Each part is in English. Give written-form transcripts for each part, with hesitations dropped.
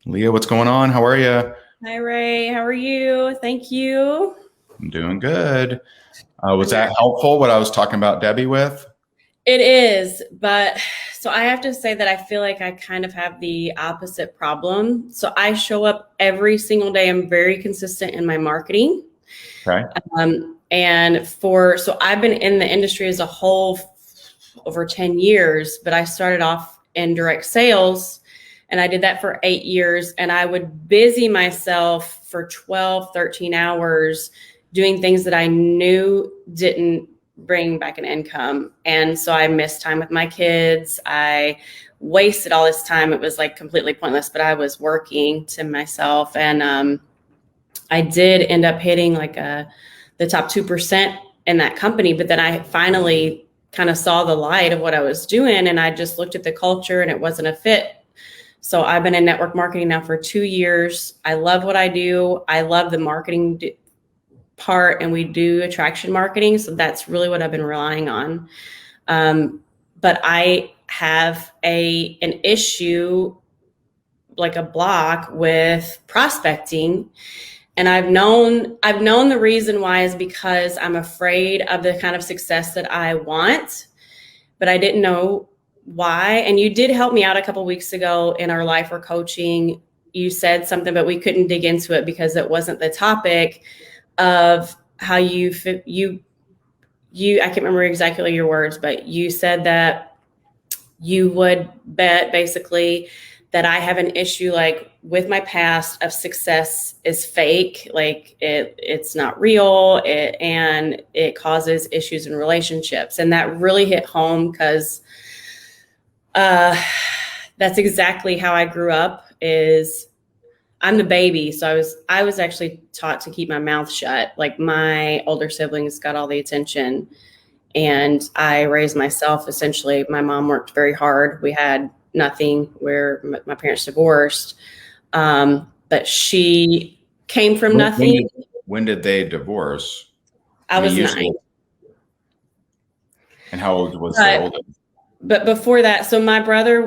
Leah, what's going on? How are you? Hi, Ray. How are you? Thank you. I'm doing good. Was I'm that helpful, what I was talking about Debbie with? It is, but so I have to say that I feel like I kind of have the opposite problem. So I show up every single day. I'm very consistent in my marketing. Okay. So I've been in the industry as a whole over 10 years, but I started off in direct sales and I did that for 8 years. And I would busy myself for 12, 13 hours doing things that I knew didn't bring back an income. And so I missed time with my kids. I wasted all this time. It was like completely pointless, but I was working to myself. And I did end up hitting the top 2% in that company. But then I finally kind of saw the light of what I was doing. And I just looked at the culture and it wasn't a fit. So I've been in network marketing now for 2 years. I love what I do. I love the marketing part, and we do attraction marketing. So that's really what I've been relying on. But I have an issue, like a block with prospecting. And I've known the reason why is because I'm afraid of the kind of success that I want, but I didn't know why. And you did help me out a couple of weeks ago in our lifer coaching. You said something, but we couldn't dig into it because it wasn't the topic of how you I can't remember exactly your words, but you said that you would bet basically that I have an issue like with my past of success is fake, like it's not real, and it causes issues in relationships. And that really hit home because that's exactly how I grew up. Is I'm the baby, so I was actually taught to keep my mouth shut. Like my older siblings got all the attention, and I raised myself essentially. My mom worked very hard. We had nothing where my parents divorced, but she came from When, when nothing. did when did they divorce? I I mean, was 9. usually, and how old was the But oldest? but before that, so my brother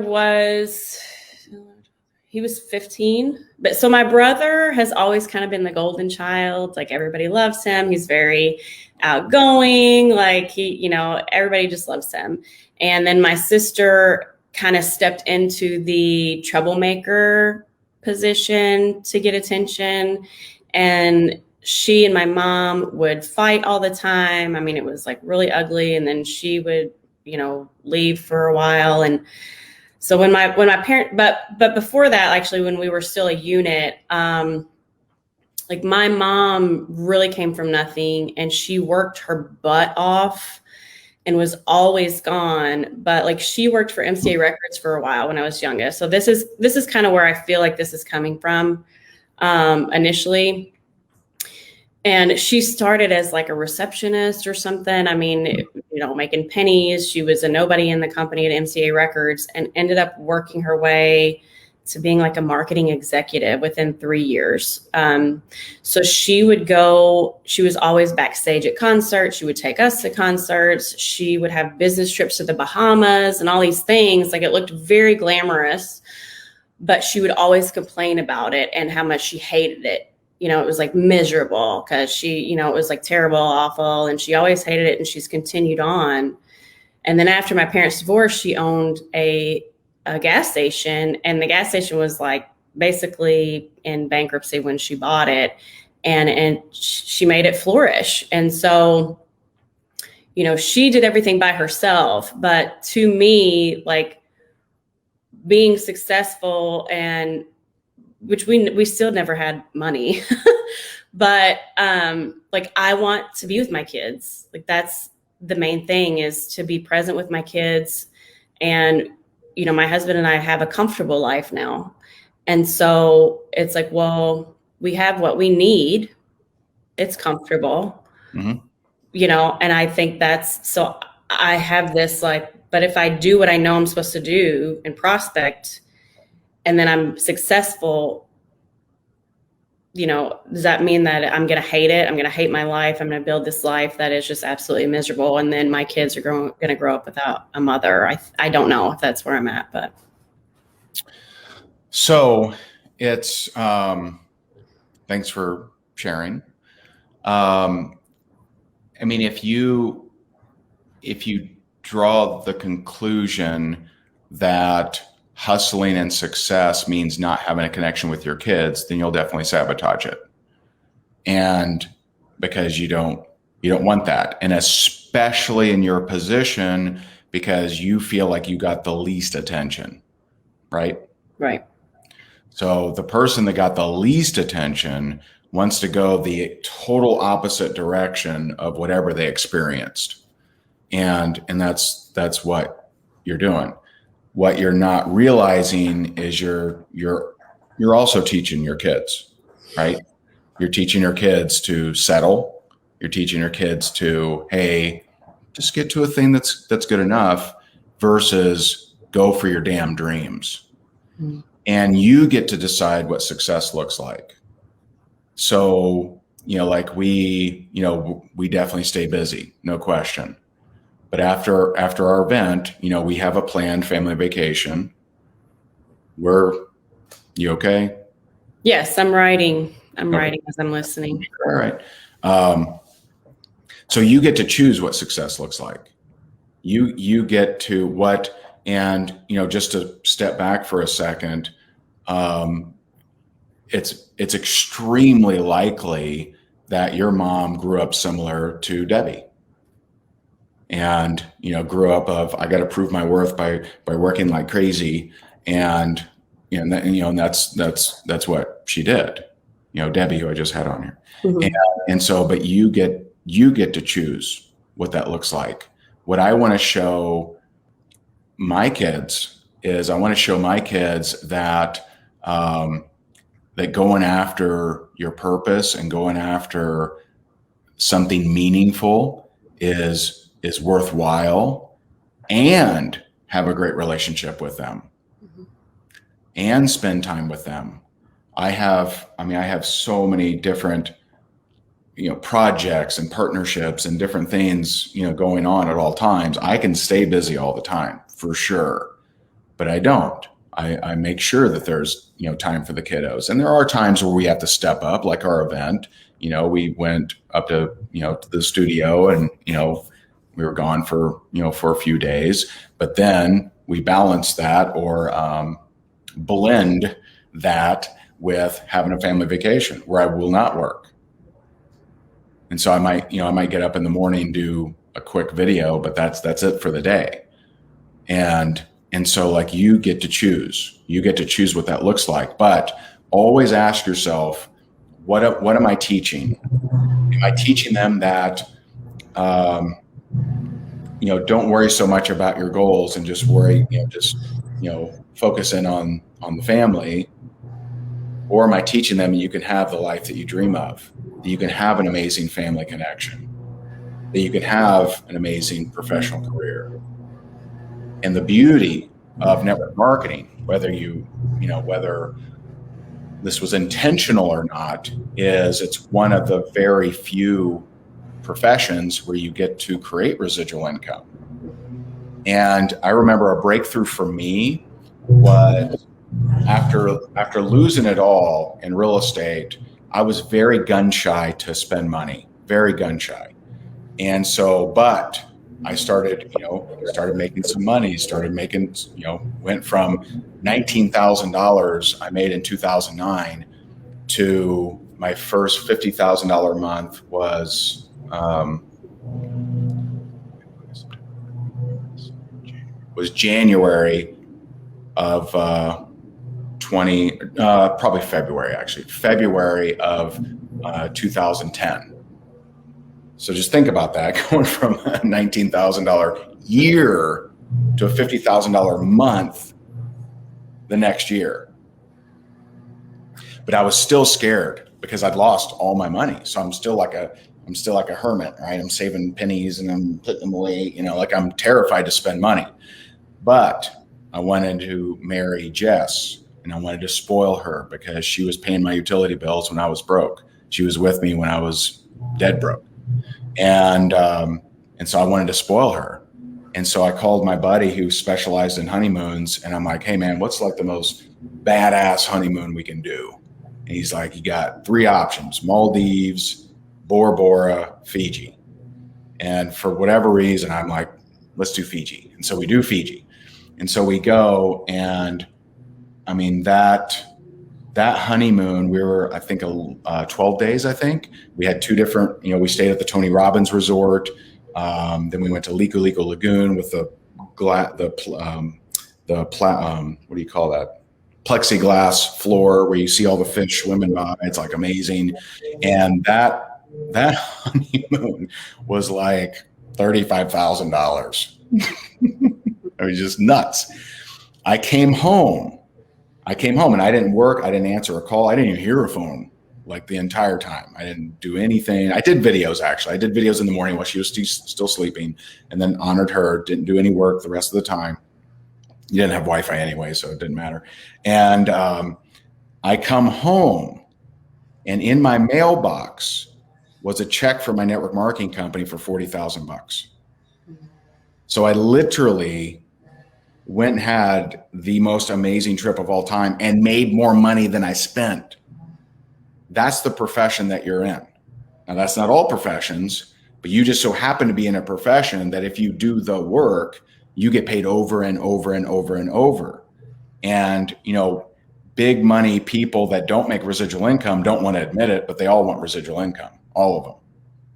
he was 15. But so my brother has always kind of been the golden child. Like everybody loves him. He's very outgoing. Like everybody just loves him. And then my sister kind of stepped into the troublemaker position to get attention. And she and my mom would fight all the time. I mean, it was like really ugly. And then she would, leave for a while. And so when my parent, but before that, actually, when we were still a unit, like my mom really came from nothing, and she worked her butt off and was always gone. But like she worked for MCA Records for a while when I was youngest. So this is kind of where I feel like this is coming from initially. And she started as like a receptionist or something. I mean, making pennies. She was a nobody in the company at MCA Records and ended up working her way to being like a marketing executive within 3 years. So she was always backstage at concerts. She would take us to concerts. She would have business trips to the Bahamas and all these things. Like it looked very glamorous, but she would always complain about it and how much she hated it. It was like miserable because she, it was like terrible, awful. And she always hated it, and she's continued on. And then after my parents' divorce, she owned a gas station, and the gas station was like basically in bankruptcy when she bought it, and she made it flourish. And so, she did everything by herself. But to me, like being successful, and which we still never had money, but like I want to be with my kids. Like that's the main thing, is to be present with my kids. And my husband and I have a comfortable life now, and so it's like, well, we have what we need. It's comfortable. Mm-hmm. And I think that's, so I have this like, but if I do what I know I'm supposed to do and prospect, and then I'm successful, does that mean that I'm going to hate it? I'm going to hate my life. I'm going to build this life that is just absolutely miserable. And then my kids are going to grow up without a mother. I don't know if that's where I'm at, but. So it's, thanks for sharing. I mean, if you draw the conclusion that hustling and success means not having a connection with your kids, then you'll definitely sabotage it. And because you don't want that. And especially in your position, because you feel like you got the least attention, right? Right. So the person that got the least attention wants to go the total opposite direction of whatever they experienced. And that's what you're doing. What you're not realizing is you're also teaching your kids, right? You're teaching your kids to settle. You're teaching your kids to, hey, just get to a thing that's good enough versus go for your damn dreams. Mm-hmm. And you get to decide what success looks like. So, like we definitely stay busy, no question. But after our event, we have a planned family vacation. You okay? Yes, I'm writing. I'm writing as I'm listening. All right. So you get to choose what success looks like. You get to what, and just to step back for a second, it's extremely likely that your mom grew up similar to Debbie. And, grew up of, I got to prove my worth by working like crazy. And, and that's what she did, Debbie, who I just had on here. Mm-hmm. And so, but you get to choose what that looks like. What I want to show my kids is that, that going after your purpose and going after something meaningful is worthwhile, and have a great relationship with them, mm-hmm. and spend time with them. I have so many different, projects and partnerships and different things, going on at all times. I can stay busy all the time for sure, but I don't. I make sure that there's, time for the kiddos. And there are times where we have to step up, like our event. We went up to, to the studio, and, we were gone for a few days, but then we balance that or blend that with having a family vacation where I will not work. And so I might get up in the morning, do a quick video, but that's it for the day. And so like you get to choose what that looks like, but always ask yourself, what am I teaching? Am I teaching them that, don't worry so much about your goals and just worry, focus in on the family? Or am I teaching them you can have the life that you dream of, that you can have an amazing family connection, that you can have an amazing professional career? And the beauty of network marketing, whether this was intentional or not, is it's one of the very few professions where you get to create residual income. And I remember a breakthrough for me was after losing it all in real estate, I was very gun shy to spend money, very gun shy. And so, but I started making some money, went from $19,000 I made in 2009 to my first $50,000 a month was January of probably February of 2010. So just think about that, going from a $19,000 year to a $50,000 month the next year. But I was still scared because I'd lost all my money. So I'm still like a hermit, right? I'm saving pennies and I'm putting them away, like I'm terrified to spend money. But I wanted to marry Jess, and I wanted to spoil her because she was paying my utility bills when I was broke. She was with me when I was dead broke. And so I wanted to spoil her. And so I called my buddy who specialized in honeymoons, and I'm like, hey man, what's like the most badass honeymoon we can do? And he's like, you got 3 options: Maldives, Bora Bora, Fiji. And for whatever reason, I'm like, let's do Fiji. And so we do Fiji. And so we go, and I mean, that honeymoon, we were, I think, 12 days, I think. We had 2 different, we stayed at the Tony Robbins Resort. Then we went to Liku Liku Lagoon with what do you call that? Plexiglass floor where you see all the fish swimming by. It's like amazing. And that honeymoon was like $35,000. It was just nuts. I came home and I didn't work. I didn't answer a call. I didn't even hear a phone like the entire time. I didn't do anything. I did videos, actually. I did videos in the morning while she was still sleeping, and then honored her. Didn't do any work the rest of the time. You didn't have Wi-Fi anyway, so it didn't matter. And I come home, and in my mailbox was a check from my network marketing company for $40,000. So I literally went and had the most amazing trip of all time and made more money than I spent. That's the profession that you're in. Now, that's not all professions, but you just so happen to be in a profession that if you do the work, you get paid over and over and over and over. And, big money people that don't make residual income don't want to admit it, but they all want residual income, all of them.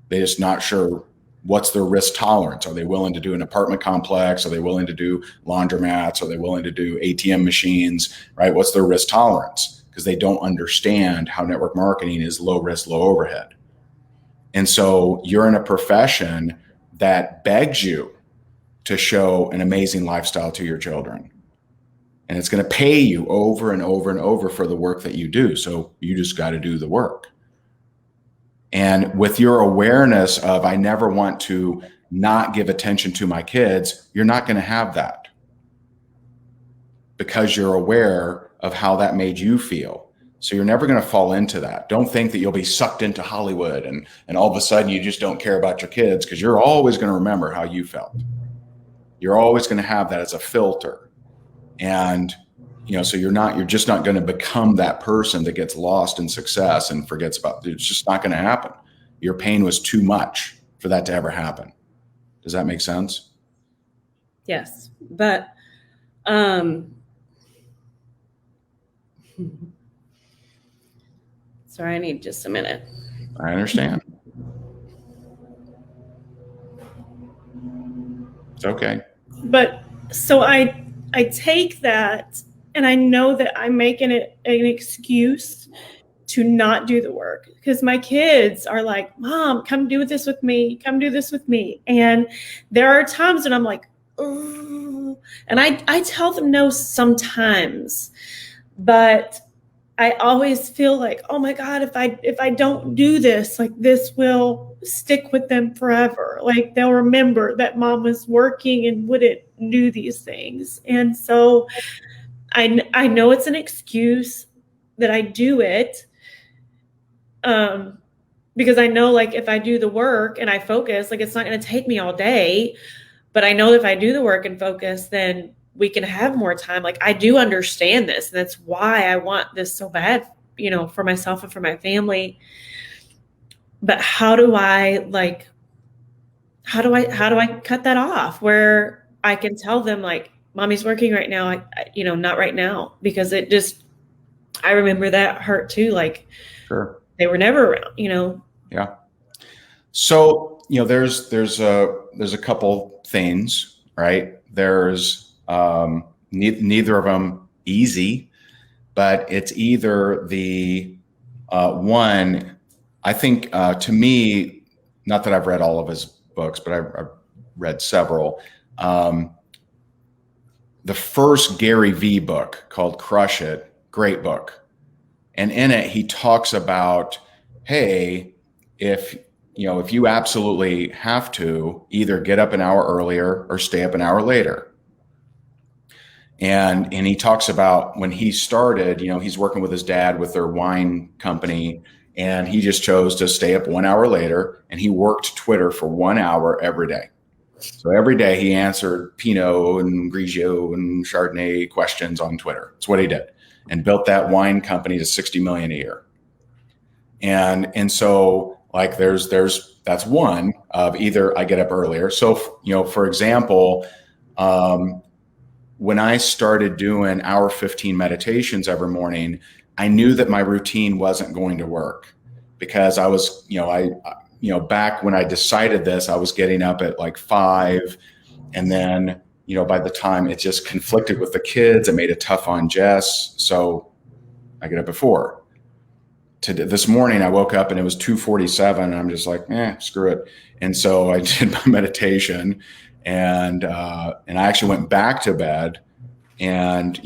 They're just not sure what's their risk tolerance. Are they willing to do an apartment complex? Are they willing to do laundromats? Are they willing to do ATM machines, right? What's their risk tolerance? Because they don't understand how network marketing is low risk, low overhead. And so you're in a profession that begs you to show an amazing lifestyle to your children. And it's going to pay you over and over and over for the work that you do. So you just got to do the work. And with your awareness of, I never want to not give attention to my kids, you're not going to have that, because you're aware of how that made you feel. So you're never going to fall into that. Don't think that you'll be sucked into Hollywood and all of a sudden you just don't care about your kids, because you're always going to remember how you felt. You're always going to have that as a filter. And, so you're just not going to become that person that gets lost in success and forgets about it. It's just not going to happen. Your pain was too much for that to ever happen. Does that make sense? Yes. But, sorry, I need just a minute. I understand. It's okay. But so I take that, and I know that I'm making it an excuse to not do the work, because my kids are like, Mom, come do this with me. Come do this with me. And there are times when I'm like, oh, and I tell them no sometimes, but I always feel like, oh my God, if I don't do this, like this will stick with them forever. Like they'll remember that Mom was working and wouldn't do these things. And so I know it's an excuse that I do it, because I know, like, if I do the work and I focus, like, it's not going to take me all day, but I know that if I do the work and focus, then we can have more time. Like, I do understand this, and that's why I want this so bad, for myself and for my family. But how do I cut that off where I can tell them, like, Mommy's working right now, not right now, because I remember that hurt too. Like, sure, they were never around, Yeah. So, there's a couple things, right? There's neither of them easy, but it's either the one, I think, to me, not that I've read all of his books, but I've read several. The first Gary V book, called Crush It, great book. And in it, he talks about, hey, if you absolutely have to, either get up an hour earlier or stay up an hour later. And he talks about when he started, he's working with his dad with their wine company, and he just chose to stay up 1 hour later, and he worked Twitter for 1 hour every day. So every day he answered Pinot and Grigio and Chardonnay questions on Twitter. That's what he did. and built that wine company to 60 million a year. And so like that's one of either I get up earlier. So, you know, for example, when I started doing hour 15 meditations every morning, I knew that my routine wasn't going to work because I was, back when I decided this, I was getting up at like 5. And then, you know, by the time it just conflicted with the kids, it made it tough on Jess. So I get up at 4. This morning I woke up and it was 2:47 and I'm just like, screw it. And so I did my meditation and I actually went back to bed and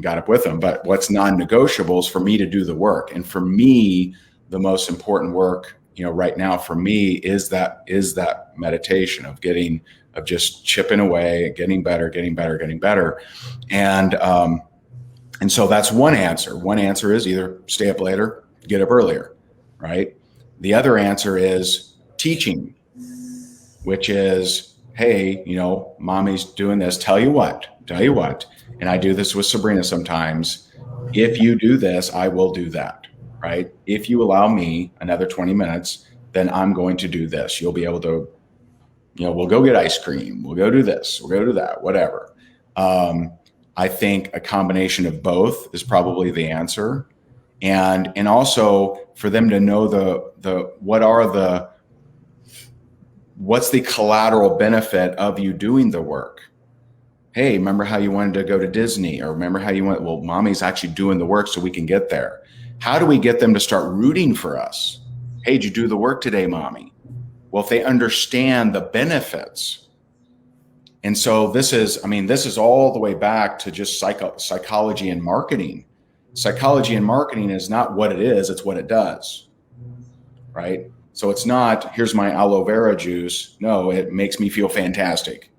got up with them. But what's non-negotiable is for me to do the work. And for me, the most important work, right now for me is that meditation of just chipping away, getting better. And so that's one answer. One answer is either stay up later, get up earlier, right? The other answer is teaching, which is, hey, mommy's doing this. Tell you what, and I do this with Sabrina sometimes. If you do this, I will do that, right? If you allow me another 20 minutes, then I'm going to do this. You'll be able to, we'll go get ice cream. We'll go do this. We'll go do that, whatever. I think a combination of both is probably the answer. And also for them to know what's the collateral benefit of you doing the work? Hey, remember how you wanted to go to Disney, or remember how you went, well, mommy's actually doing the work so we can get there. How do we get them to start rooting for us? Hey, did you do the work today, mommy? Well, if they understand the benefits. And so this is all the way back to just psychology and marketing. Psychology and marketing is not what it is, it's what it does, right? So it's not, here's my aloe vera juice. No, it makes me feel fantastic,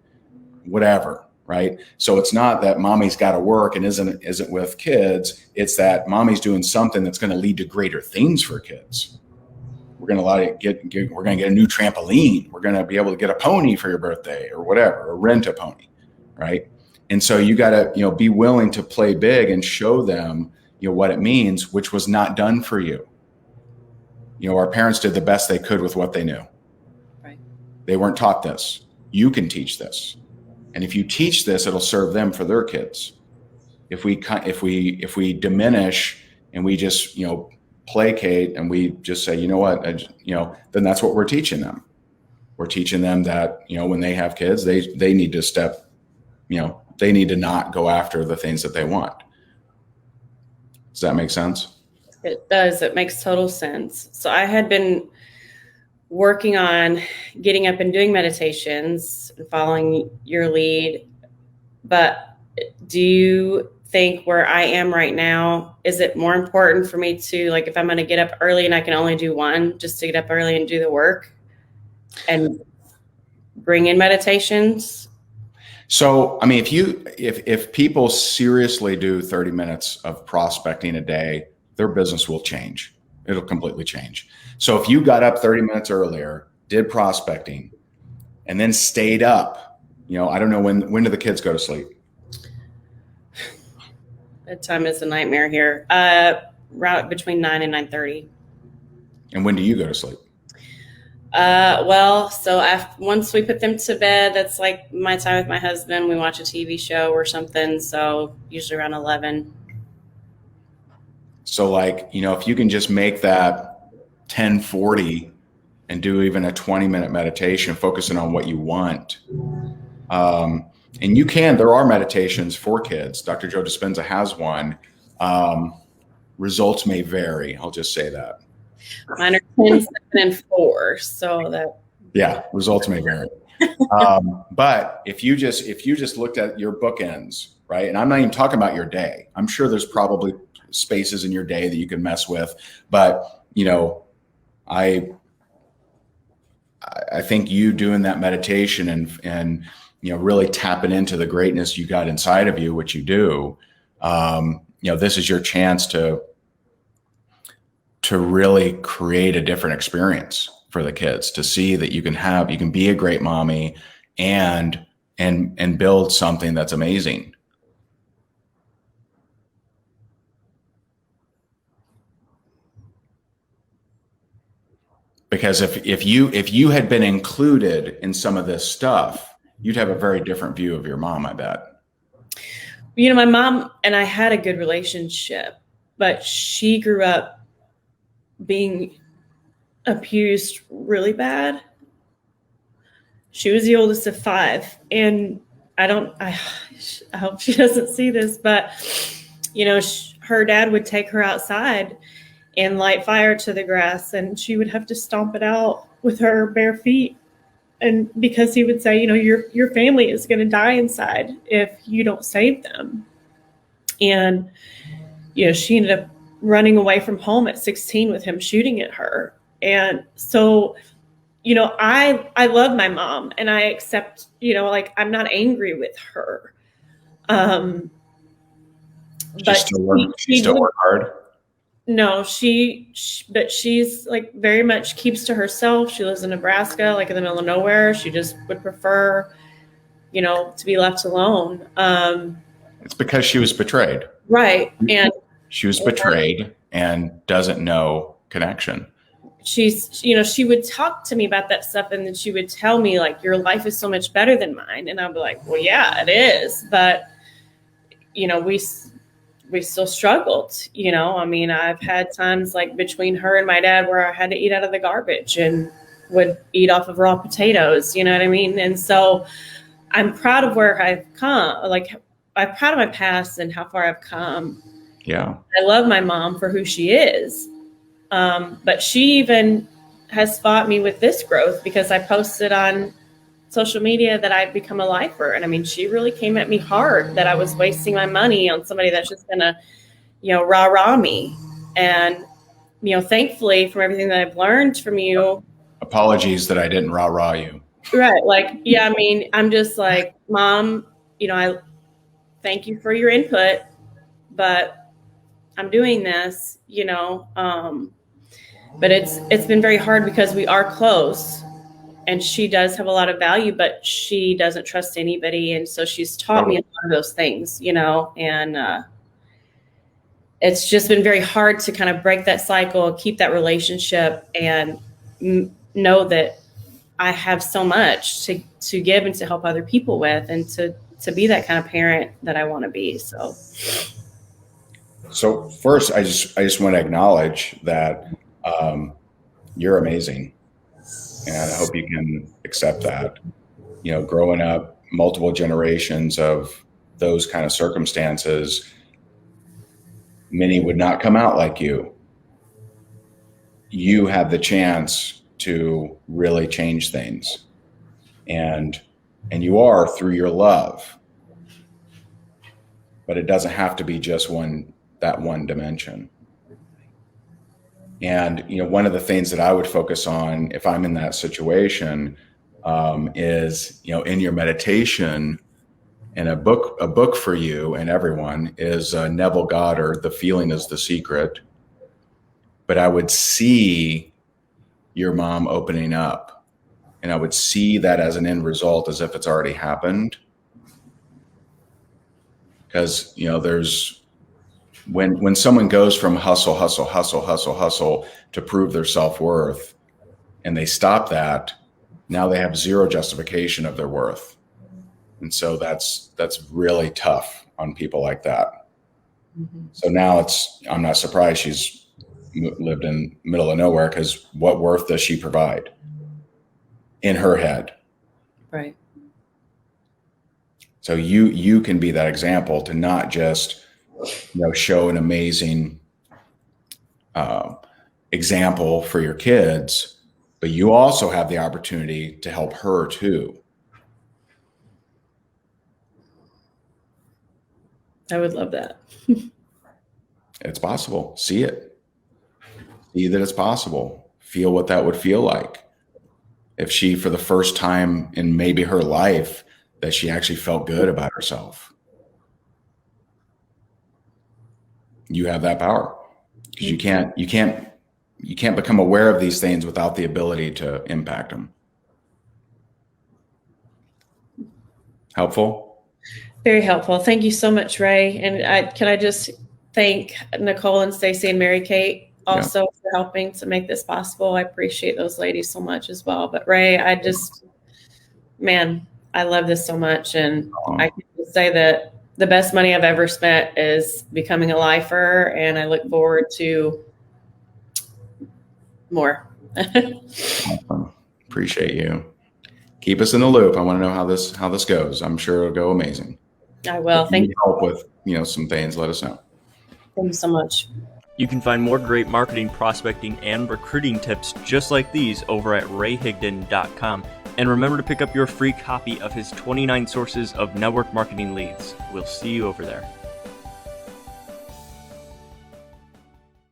whatever, right? So it's not that mommy's got to work and isn't with kids. It's that mommy's doing something that's going to lead to greater things for kids. We're going to we're going to get a new trampoline. We're going to be able to get a pony for your birthday or whatever, or rent a pony, right? And so you got to, be willing to play big and show them, what it means, which was not done for you. Our parents did the best they could with what they knew. Right. They weren't taught this. You can teach this. And if you teach this, it'll serve them for their kids. If we diminish and we just, placate and we just say, then that's what we're teaching them. We're teaching them that, when they have kids, they need to step, they need to not go after the things that they want. Does that make sense? It does. It makes total sense. So I had been working on getting up and doing meditations and following your lead. But do you think where I am right now, is it more important for me to, like, if I'm going to get up early and I can only do one, just to get up early and do the work and bring in meditations? So, I mean, if people seriously do 30 minutes of prospecting a day, their business will change. It'll completely change. So if you got up 30 minutes earlier, did prospecting, and then stayed up, I don't know, when do the kids go to sleep? Bedtime is a nightmare here. Right between 9 and 9:30. And when do you go to sleep? Once we put them to bed, that's like my time with my husband. We watch a TV show or something. So usually around 11. So if you can just make that 10:40 and do even a 20-minute meditation, focusing on what you want. And there are meditations for kids. Dr. Joe Dispenza has one. Results may vary. I'll just say that. Mine are 10, 7, and 4. So that. Yeah, results may vary. But if you just looked at your bookends, right? And I'm not even talking about your day. I'm sure there's probably spaces in your day that you can mess with. But, I think you doing that meditation and really tapping into the greatness you got inside of you, which you do, this is your chance to really create a different experience for the kids, to see that you can be a great mommy and build something that's amazing. Because if you had been included in some of this stuff, you'd have a very different view of your mom, I bet. You know, my mom and I had a good relationship, but she grew up being abused really bad. She was the oldest of 5, and I hope she doesn't see this, but you know, her dad would take her outside and light fire to the grass, and she would have to stomp it out with her bare feet. And because he would say, you know, your family is going to die inside if you don't save them. And, you know, she ended up running away from home at 16 with him shooting at her. And so, you know, I love my mom, and I accept, you know, like, I'm not angry with her. But she still work hard. No, but she's like very much keeps to herself. She lives in Nebraska, like in the middle of nowhere. She just would prefer, you know, to be left alone. It's because she was betrayed. Right. And she was betrayed and doesn't know connection. She's, you know, she would talk to me about that stuff, and then she would tell me, like, your life is so much better than mine. And I'd be like, well, yeah, it is. But, you know, we still struggled, you know. I mean, I've had times like between her and my dad where I had to eat out of the garbage and would eat off of raw potatoes, you know what I mean? And so I'm proud of where I've come. Like, I'm proud of my past and how far I've come. Yeah. I love my mom for who she is. But she even has fought me with this growth because I posted on social media that I'd become a lifer. And I mean, she really came at me hard that I was wasting my money on somebody that's just gonna, you know, rah-rah me. And, you know, thankfully from everything that I've learned from you. Apologies that I didn't rah-rah you. Right. Like, yeah, I mean, I'm just like, Mom, you know, I thank you for your input, but I'm doing this, you know, but it's been very hard because we are close. And she does have a lot of value, but she doesn't trust anybody. And so she's taught me a lot of those things, you know, and it's just been very hard to kind of break that cycle, keep that relationship, and know that I have so much to give and to help other people with, and to be that kind of parent that I want to be. So first, I just want to acknowledge that you're amazing. And I hope you can accept that. You know, growing up, multiple generations of those kind of circumstances, many would not come out like you. You have the chance to really change things. And you are through your love. But it doesn't have to be just that one dimension. And, you know, one of the things that I would focus on if I'm in that situation is, you know, in your meditation, and a book for you and everyone is Neville Goddard, The Feeling is the Secret. But I would see your mom opening up, and I would see that as an end result, as if it's already happened. Because, you know, there's, when someone goes from hustle to prove their self-worth, and they stop that, now they have zero justification of their worth. And so that's really tough on people like that. Mm-hmm. So now I'm not surprised she's lived in the middle of nowhere, because what worth does she provide in her head? Right. So you can be that example to not just, you know, show an amazing example for your kids, but you also have the opportunity to help her too. I would love that. It's possible. See it. See that it's possible. Feel what that would feel like. If she, for the first time in maybe her life, that she actually felt good about herself. You have that power, because you can't become aware of these things without the ability to impact them. Helpful? Very helpful. Thank you so much, Ray. And can I just thank Nicole and Stacy and Mary Kate also for helping to make this possible. I appreciate those ladies so much as well. But Ray, man, I love this so much. And I can just say that the best money I've ever spent is becoming a lifer. And I look forward to more. Awesome. Appreciate you. Keep us in the loop. I want to know how this goes. I'm sure it'll go amazing. I will. If Thank you you. need help with, some things, let us know. Thank you so much. You can find more great marketing, prospecting, and recruiting tips just like these over at rayhigdon.com. And remember to pick up your free copy of his 29 sources of network marketing leads. We'll see you over there.